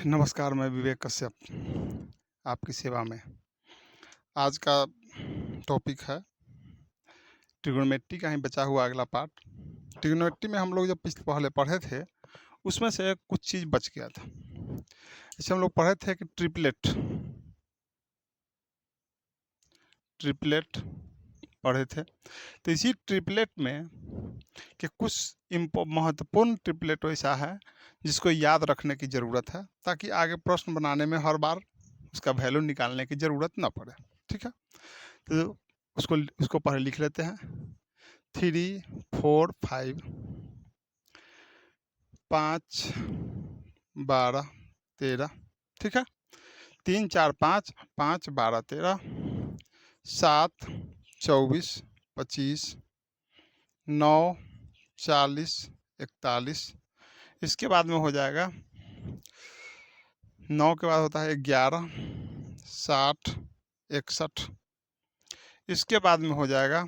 नमस्कार, मैं विवेक कश्यप आपकी सेवा में। आज का टॉपिक है ट्रिग्नोमेट्री का ही बचा हुआ अगला पार्ट। ट्रिग्नोमेट्री में हम लोग जब पहले पढ़े थे उसमें से कुछ चीज़ बच गया था। जैसे हम लोग पढ़े थे कि ट्रिपलेट पढ़े थे। तो इसी ट्रिपलेट में कि कुछ महत्वपूर्ण ट्रिपलेट ऐसा है जिसको याद रखने की ज़रूरत है, ताकि आगे प्रश्न बनाने में हर बार उसका वैल्यू निकालने की ज़रूरत ना पड़े। ठीक है, तो उसको पहले लिख लेते हैं। 3, 4, 5, 5, 12, 13। ठीक है, 3, 4, 5, 5, 12, 13, 7, 24, 25, 9, 40, 41। इसके बाद में हो जाएगा 9 के बाद होता है 11, 60, 61। इसके बाद में हो जाएगा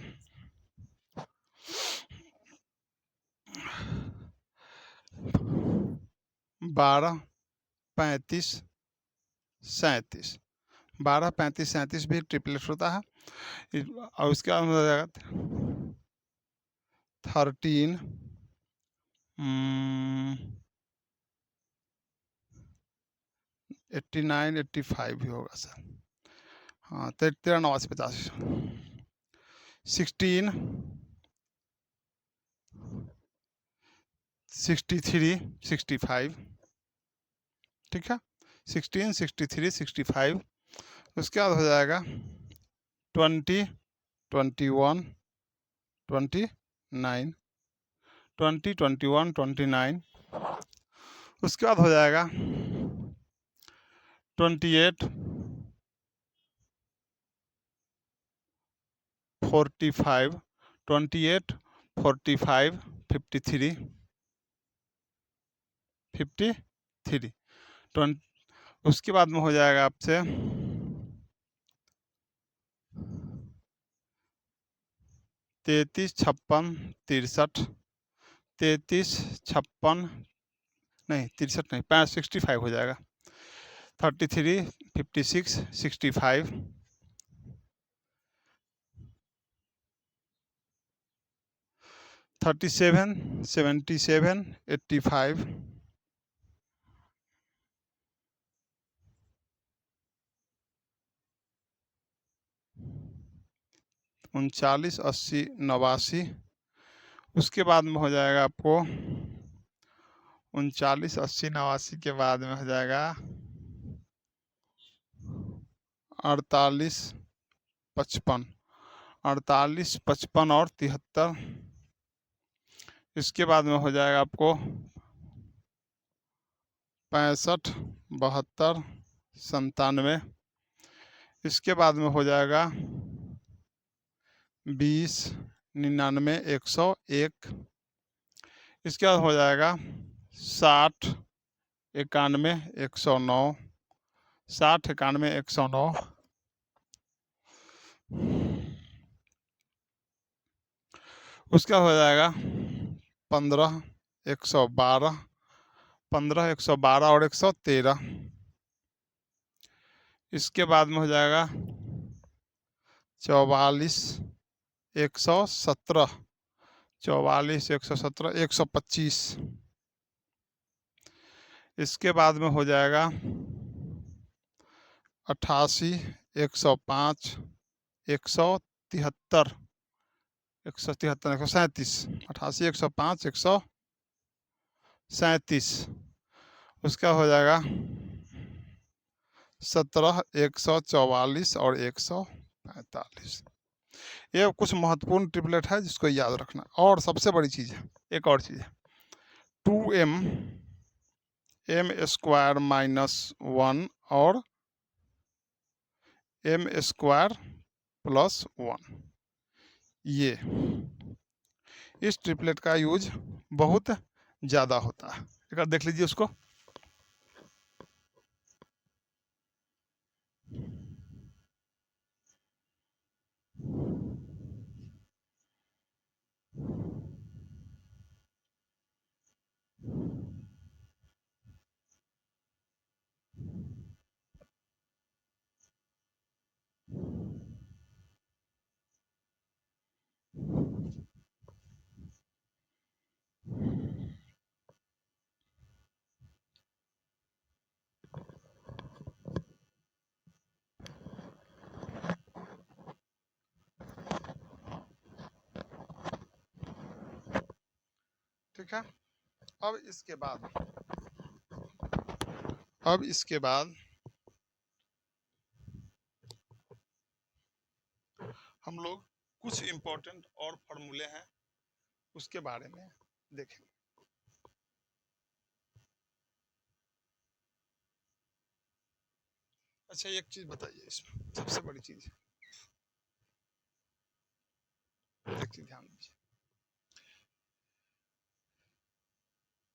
12, 35, 37। 12, 35, 37 भी ट्रिपलेट होता है। और उसके बाद हो जाएगा 13, 89, 85 भी होगा सर। हाँ, 13, 89, 50, 16, 63, 65। ठीक है, 16, 63, 65। उसके बाद हो जाएगा 20, 21, 29, 20, 21, 29। उसके बाद हो जाएगा 28, 45, 28, 45, 53, 53। उसके बाद में हो जाएगा आपसे 33, 56, 63, 33, 56, नहीं 63 नहीं, 65 हो जाएगा। 33, 56, 65, 37, 77, 85, 39, 80, 89। उसके बाद में हो जाएगा आपको 39, 80, 89 के बाद में हो जाएगा 48, 55, 48, 55 और 73। इसके बाद में हो जाएगा आपको 65, 72, 97। इसके बाद में हो जाएगा 20, 99, 101। इसके बाद हो जाएगा 60, 91, 109, 60, 91, 109। उसका हो जाएगा 15, 112, 15, 112 और 113। इसके बाद में हो जाएगा 44, 117, 44, 117, 125। इसके बाद में हो जाएगा 88, 105, 173, 173, 137। 88, 105, 137। उसका हो जाएगा 17, 144 और 145। ये कुछ महत्वपूर्ण ट्रिपलेट है जिसको याद रखना। और सबसे बड़ी चीज़ है, एक और चीज़ है, 2m, m² -1 और m² +1। ये इस ट्रिपलेट का यूज बहुत ज़्यादा होता है। एक बार देख लीजिए उसको। ठीक है। अब इसके बाद हम लोग कुछ इंपॉर्टेंट और फॉर्मूले हैं उसके बारे में देखेंगे। अच्छा, एक चीज बताइए, इसमें सबसे बड़ी चीज, एक चीज ध्यान दीजिए,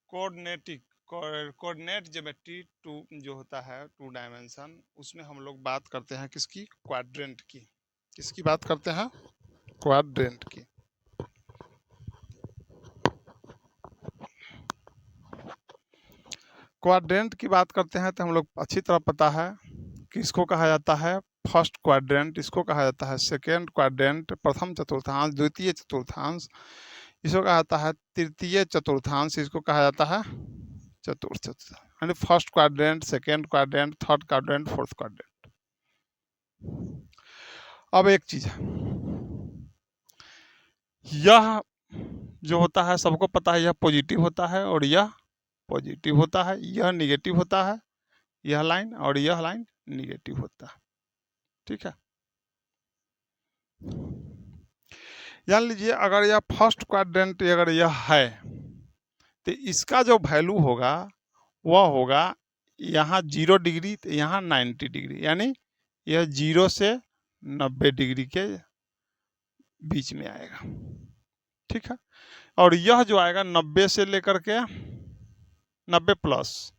कोऑर्डिनेट ज्योमेट्री टू जो होता है 2 डायमेंशन, उसमें हम लोग बात करते हैं किसकी? क्वाड्रेंट की। किसकी बात करते हैं? क्वाड्रेंट की। क्वाड्रेंट की बात करते हैं तो हम लोग अच्छी तरह पता है कि इसको कहा जाता है फर्स्ट क्वाड्रेंट, इसको कहा जाता है सेकेंड क्वाड्रेंट, प्रथम चतुर्थांश, द्वितीय चतुर्थांश, इसको कहा जाता है तृतीय चतुर्थांश, इसको कहा जाता है चतुर्थ चतुर्थांश, यानी first quadrant, second quadrant, third quadrant, fourth quadrant. अब एक चीज है, यह जो होता है सबको पता है, यह पॉजिटिव होता है और यह पॉजिटिव होता है, यह निगेटिव होता है, यह लाइन और यह लाइन निगेटिव होता है। ठीक है, जान लीजिए अगर यह फर्स्ट क्वाड्रेंट अगर यह है तो इसका जो वैल्यू होगा वह होगा यहाँ 0 डिग्री तो यहाँ 90 डिग्री, यानी यह 0 से 90 डिग्री के बीच में आएगा। ठीक है, और यह जो आएगा 90 से लेकर के 90 प्लस,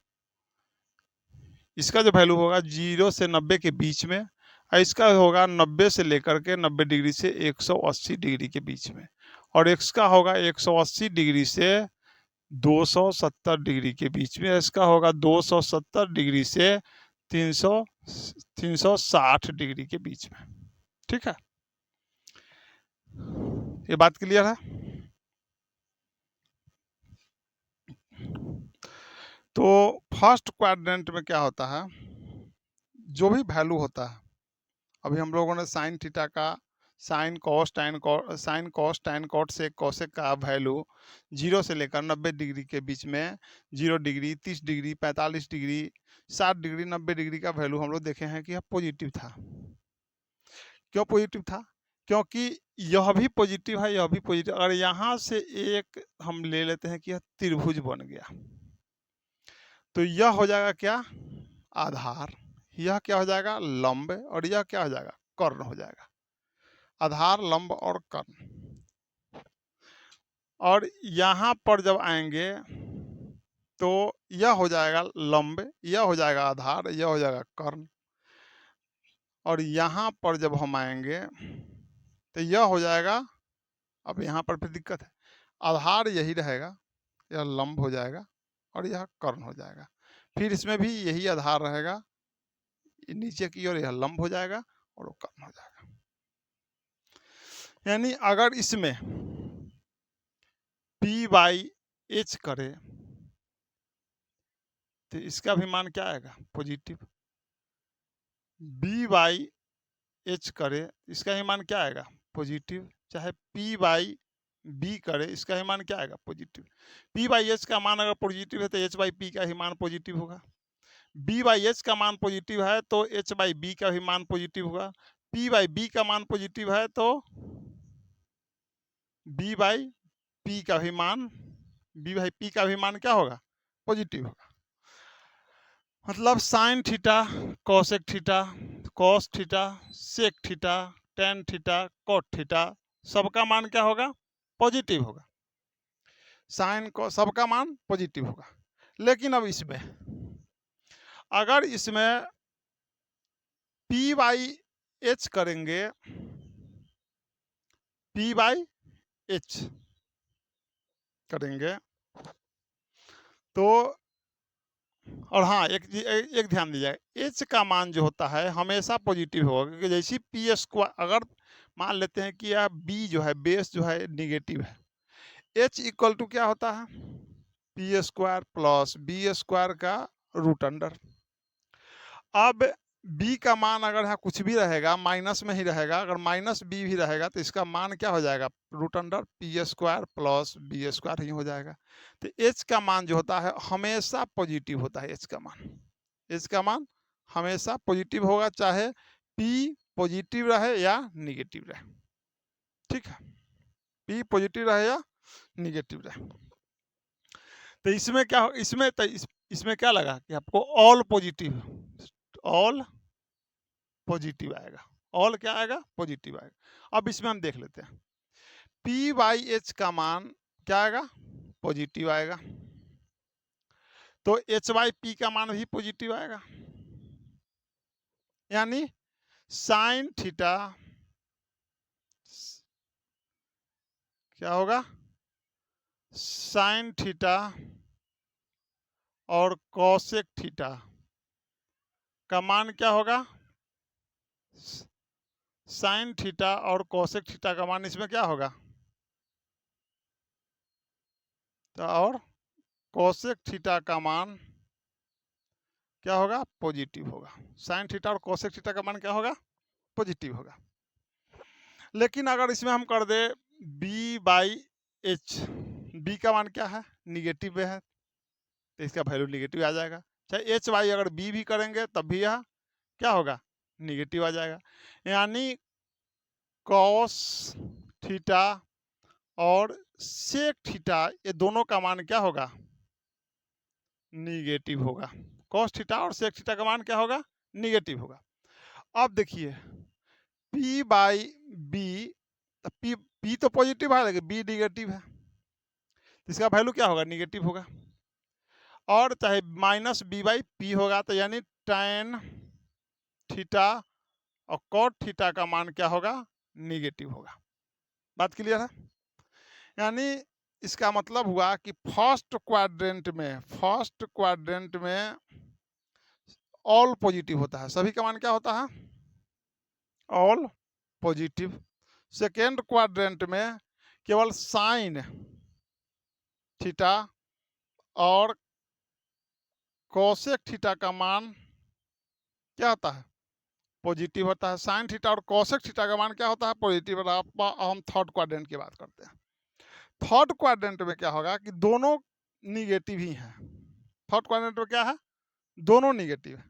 इसका जो वैल्यू होगा 0 से 90 के बीच में, और इसका होगा 90 से लेकर के 90 डिग्री से 180 डिग्री के बीच में, और इसका होगा 180 डिग्री से 270 डिग्री के बीच में, इसका होगा 270 डिग्री से 360 डिग्री के बीच में। ठीक है, ये बात क्लियर है? तो फर्स्ट क्वाड्रेंट में क्या होता है, जो भी वैल्यू होता है, अभी हम लोगों ने साइन थीटा का, साइन कॉस टैन कॉट से कॉसेक का वैल्यू 0 से लेकर 90 डिग्री के बीच में, 0 degree, 30 degree, 45 degree, 60 degree, 90 degree का वैल्यू हम लोग देखे हैं कि यह पॉजिटिव था। क्यों पॉजिटिव था? क्योंकि यह भी पॉजिटिव है, यह भी पॉजिटिव। अगर यहाँ से एक हम ले लेते हैं कि यह त्रिभुज बन गया, तो यह हो जाएगा क्या? आधार। यह क्या हो जाएगा? लंब। और यह क्या हो जाएगा? कर्ण हो जाएगा। आधार, लंब और कर्ण। और यहाँ पर जब आएंगे तो यह हो जाएगा लंब, यह हो जाएगा आधार, यह हो जाएगा कर्ण। और यहाँ पर जब हम आएंगे तो यह हो जाएगा, अब यहाँ पर फिर दिक्कत है, आधार यही रहेगा, यह लंब हो जाएगा और यह कर्ण हो जाएगा। फिर इसमें भी यही आधार रहेगा, नीचे की ओर यह लंब हो जाएगा और वो कर्ण हो जाएगा। यानी अगर इसमें P/H करे तो इसका भी मान क्या आएगा? पॉजिटिव। B/H करे इसका ही मान क्या आएगा? पॉजिटिव। चाहे P/B करे इसका ही मान क्या आएगा? पॉजिटिव। P/H का मान अगर पॉजिटिव है तो H/P का ही मान पॉजिटिव होगा। B/H का मान पॉजिटिव है तो H/B का भी मान पॉजिटिव होगा। P/B का मान पॉजिटिव है तो B/P का भी मान क्या होगा? पॉजिटिव होगा। मतलब sine theta, cosec theta, cos theta, sec theta, tan theta, cot theta, सबका मान क्या होगा? पॉजिटिव होगा। साइन को सबका मान पॉजिटिव होगा। लेकिन अब इसमें अगर इसमें P/H करेंगे, P/H करेंगे तो, और हाँ एक ध्यान दीजिए, H का मान जो होता है हमेशा पॉजिटिव होगा, क्योंकि जैसे P² अगर मान लेते हैं कि यह B जो है, बेस जो है निगेटिव है, H इक्वल टू क्या होता है? P² प्लस B² का रूट अंडर। अब बी का मान अगर यहाँ कुछ भी रहेगा माइनस में ही रहेगा, अगर माइनस बी भी रहेगा तो इसका मान क्या हो जाएगा, root under p square plus b square ही हो जाएगा। तो एच का मान जो होता है हमेशा पॉजिटिव होता है। एच का मान, एच का मान हमेशा पॉजिटिव होगा, चाहे पी पॉजिटिव रहे या निगेटिव रहे। ठीक है, पी पॉजिटिव रहे या निगेटिव रहे। तो इसमें क्या, इसमें क्या लगा कि आपको ऑल पॉजिटिव, ऑल पॉजिटिव आएगा, ऑल क्या आएगा, पॉजिटिव आएगा। अब इसमें हम देख लेते हैं, पी बाई एच का मान क्या आएगा, पॉजिटिव आएगा, तो एच बाई पी का मान भी पॉजिटिव आएगा, यानी साइन थीटा क्या होगा, साइन थीटा और कॉसेक थीटा का मान क्या होगा, साइन थीटा और कॉसेक थीटा का मान इसमें क्या होगा, तो और कॉसेक थीटा का मान क्या होगा, पॉजिटिव होगा। साइन थीटा और कोसेक थीटा का मान क्या होगा, पॉजिटिव होगा। लेकिन अगर इसमें हम कर दे b बाई एच, बी का मान क्या है, निगेटिव में है, तो इसका वैल्यू निगेटिव आ जाएगा। चाहे एच बाई अगर बी भी करेंगे तब भी यह क्या होगा, निगेटिव आ जाएगा। यानी कॉस थीटा और सेक थीटा ये दोनों का मान क्या होगा, निगेटिव होगा। कॉस थीटा और सेक थीटा का मान क्या होगा, निगेटिव होगा। अब देखिए P बाई बी, पी तो पॉजिटिव है लेकिन बी निगेटिव है, इसका वैल्यू क्या होगा, निगेटिव होगा। और चाहे माइनस बी बाई पी होगा, तो यानी tan थीटा और cot थीटा का मान क्या होगा, निगेटिव होगा। बात क्लियर है। यानी इसका मतलब हुआ कि फर्स्ट क्वाड्रेंट में ऑल पॉजिटिव होता है, सभी का मान क्या होता है, ऑल पॉजिटिव। सेकेंड क्वाड्रेंट में केवल साइन थीटा और कोसेक थीटा का मान क्या होता है, पॉजिटिव होता है। साइन थीटा और कोसेक थीटा का मान क्या होता है, पॉजिटिव होता है। हम थर्ड क्वाड्रेंट की बात करते हैं। थर्ड क्वाड्रेंट में क्या होगा कि दोनों निगेटिव ही हैं। थर्ड क्वाड्रेंट में क्या है, दोनों निगेटिव है।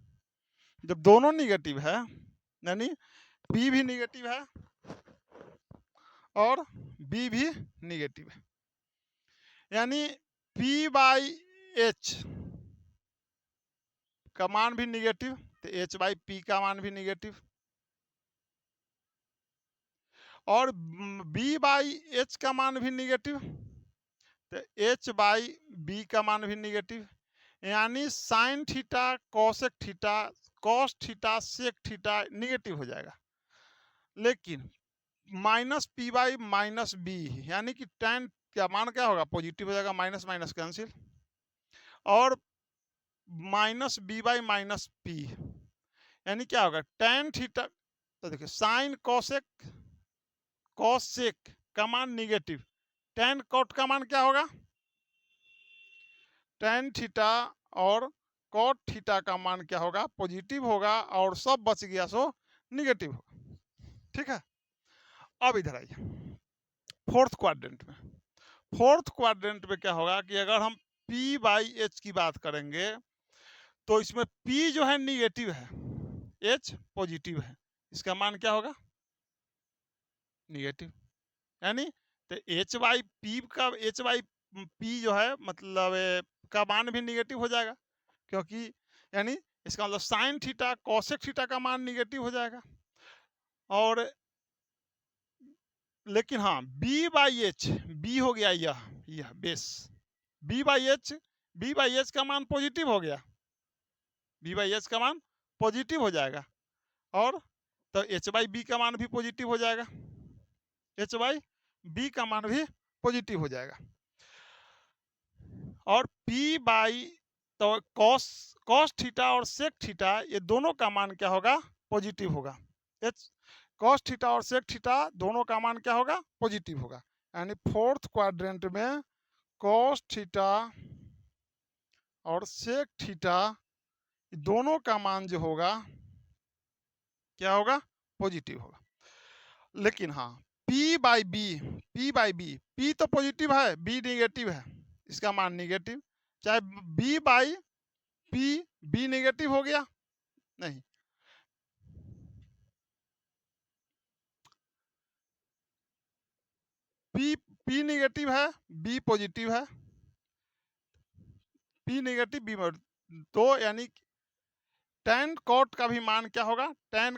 जब दोनों निगेटिव है यानी पी भी निगेटिव है और बी भी निगेटिव है, यानी पी बाई एच का मान भी निगेटिव, तो एच बाई पी का मान भी निगेटिव। और बी बाई एच का मान भी निगेटिव, तो एच बाई बी का मान भी निगेटिव। यानी sine theta cosec theta cos theta sec theta negative हो जाएगा। लेकिन minus P by minus B, यानी कि tan का मान क्या होगा, पॉजिटिव हो जाएगा, माइनस माइनस कैंसिल। और minus B by minus P, यानी क्या होगा, tan थीटा, तो देखिए साइन कॉसेक कॉसेक का मान निगेटिव, tan कॉट का मान क्या होगा, tan थीटा और कॉट थीटा का मान क्या होगा, पॉजिटिव होगा, और सब बच गया सो निगेटिव होगा। ठीक है। अब इधर आइए फोर्थ क्वाड्रेंट में। फोर्थ क्वाड्रेंट में क्या होगा कि अगर हम P बाई एच की बात करेंगे तो इसमें P जो है निगेटिव है, H पॉजिटिव है, इसका मान क्या होगा, निगेटिव। यानी तो एच बाई पी जो है मतलब का मान भी निगेटिव हो जाएगा, क्योंकि यानी इसका मतलब साइन थीटा कॉसेक थीटा का मान निगेटिव हो जाएगा। और लेकिन हाँ बी बाई एच, बी हो गया यह बेस, बी बाई एच का मान पॉजिटिव हो गया, बी बाई एच का मान पॉजिटिव हो जाएगा। और तो एच बाई बी का मान भी पॉजिटिव हो जाएगा, एच बाई बी का मान भी पॉजिटिव हो जाएगा। और P बाई तो कॉस थीटा और सेक थीटा ये दोनों का मान क्या होगा, पॉजिटिव होगा। कॉस थीटा और सेक थीटा दोनों का मान क्या होगा, पॉजिटिव होगा। यानी फोर्थ क्वाड्रेंट में कॉस थीटा और सेक थीटा दोनों का मान जो होगा क्या होगा, पॉजिटिव होगा। लेकिन हाँ P बाई बी, P तो पॉजिटिव है, B निगेटिव है, इसका मान निगेटिव, चाहे B by P, B negative हो गया नहीं, P निगेटिव है, B पॉजिटिव है, P निगेटिव B, तो यानी tan cot का भी मान क्या होगा, tan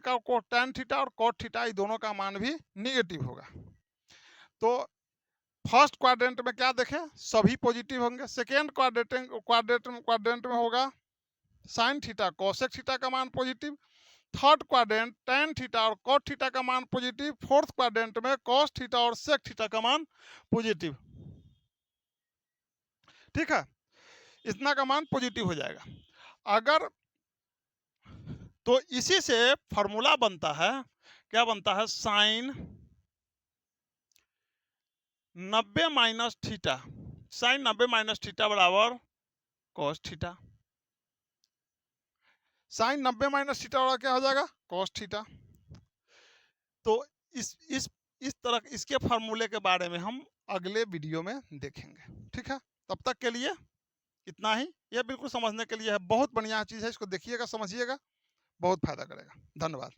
थीटा और cot थीटा दोनों का मान भी निगेटिव होगा। तो फर्स्ट क्वाड्रेंट में क्या देखें, सभी पॉजिटिव होंगे। सेकेंड क्वाड्रेंट में होगा साइन थीटा कोसेक थीटा का मान positive. Third quadrant tan theta और cot थीटा का मान पॉजिटिव। फोर्थ क्वाड्रेंट में cos थीटा और sec थीटा का मान पॉजिटिव। ठीक है, इतना का मान पॉजिटिव हो जाएगा। अगर तो इसी से फॉर्मूला बनता है, क्या बनता है, sine 90 minus theta, sine 90 minus theta बराबर cos theta. Sine 90 minus theta वाला क्या हो जाएगा, cos थीटा। तो इस तरह इसके फार्मूले के बारे में हम अगले वीडियो में देखेंगे। ठीक है, तब तक के लिए इतना ही। यह बिल्कुल समझने के लिए है, बहुत बढ़िया चीज़ है, इसको देखिएगा, समझिएगा, बहुत फायदा करेगा। धन्यवाद।